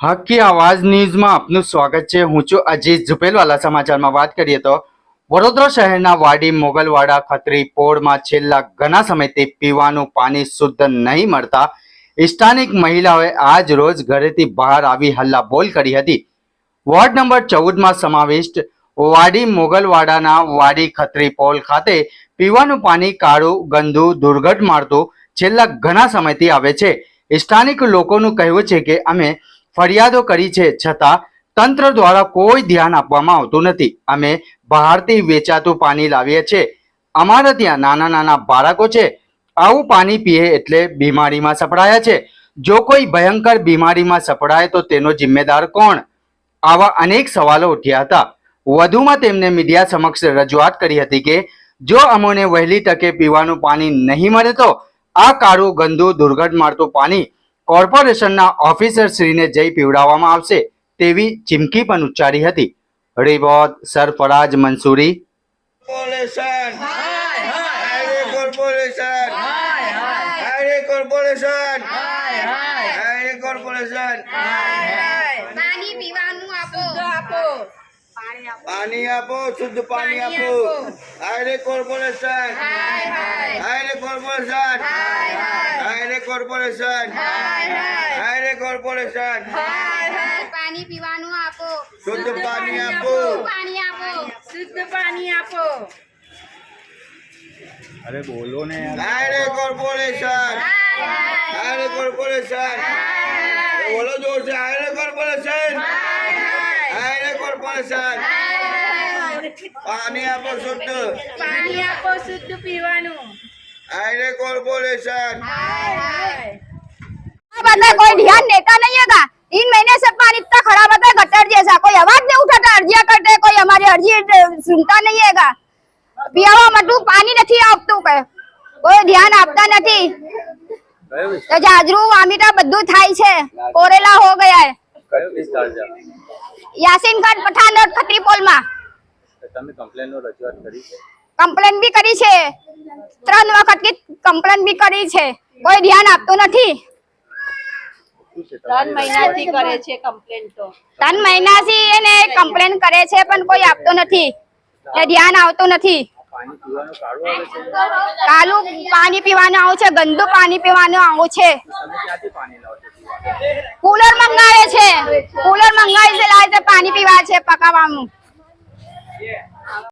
હકી આવાજ ન્યૂઝમાં આપનું સ્વાગત છે। હું છું અજીત ઝુપેલવાલા। સમાચારમાં વાત કરીએ તો વડોદરા શહેરના વાડી મોગલવાડા ખત્રી પોળમાં છેલ્લા ઘણા સમયથી પીવાનું પાણી શુદ્ધ નહીં મળતા સ્થાનિક મહિલાઓએ આજ રોજ ઘરેથી બહાર આવી હલ્લાબોલ કરી હતી। વોર્ડ નંબર 14માં સમાવિષ્ટ વાડી મોગલવાડાના વાડી ખત્રી પોળ ખાતે પીવાનું પાણી કાળું ગંદુ દુર્ગંધ મારતું છેલ્લા ઘણા સમયથી આવે છે। સ્થાનિક લોકોનું કહેવું છે કે અમે ફરિયાદો કરી છે છતાં તંત્ર દ્વારા કોઈ ધ્યાન આપવામાં આવતું નથી। અમે બહારથી વેચાતું પાણી લાવીએ છીએ। અમારા ત્યાં નાના નાના બાળકો છે। આવું પાણી પીએ એટલે બીમારીમાં સપડાયા છે। જો કોઈ ભયંકર બીમારીમાં સપડાય તો તેનો જિમ્મેદાર કોણ? આવા અનેક સવાલો ઉઠ્યા હતા। વધુમાં તેમને મીડિયા સમક્ષ રજૂઆત કરી હતી કે જો અમોને વહેલી તકે પીવાનું પાણી નહીં મળે તો આ કાળું ગંદુ દુર્ગંધ મારતું પાણી કોર્પોરેશનના ઓફિસરશ્રીને જઈ પીવડાવવામાં આવશે તેવી ચીમકી પણ ઉચ્ચારી હતી। રિપોર્ટ સરફરાજ મંસૂરી। पानी आपो शुद्ध पानी आपो Ayre corporation Ayre corporation Ayre corporation Ayre corporation पानी पीवानु आपो शुद्ध पानी आपो शुद्ध पानी आपो। अरे बोलो ने यार। आयरे कॉर्पोरेशन आयरे कॉर्पोरेशन बोलो जोर से आयरे कॉर्पोरेशन आयरे कॉर्पोरेशन पानी आपो शुद्ध पीवानु आयरे कॉर्पोरेशन। कोई ध्यान देता नहीं है। 3 महीने से पानी इतना खराब आता है गटर जैसा, कोई आवाज नहीं उठाता। अर्जिया करते कोई हमारी अर्जी सुनता नहीं है। पीवा मटू पानी नहीं आपतु के कोई ध्यान आपता नहीं। तो जाजरू आमिता बद्दू थाई छे कोरेला हो गया है। यासीनगढ़ पठानकोट खत्री पोल में कंप्लेन भी करी छे। 3 वखत की कंप्लेन भी करी छे, कोई ध्यान आपतो नहीं। 3 મહિનાથી કરે છે કમ્પ્લેન તો 3 મહિનાથી એને કમ્પ્લેન કરે છે પણ કોઈ આપતો નથી, એ ધ્યાન આવતો નથી। કાળું પાણી પીવાનું આવું છે, ગંદુ પાણી પીવાનું આવું છે। કુલર મંગાવે છે, કુલર મંગાવી છે લાવે છે પાણી પીવા છે પકાવવાનું।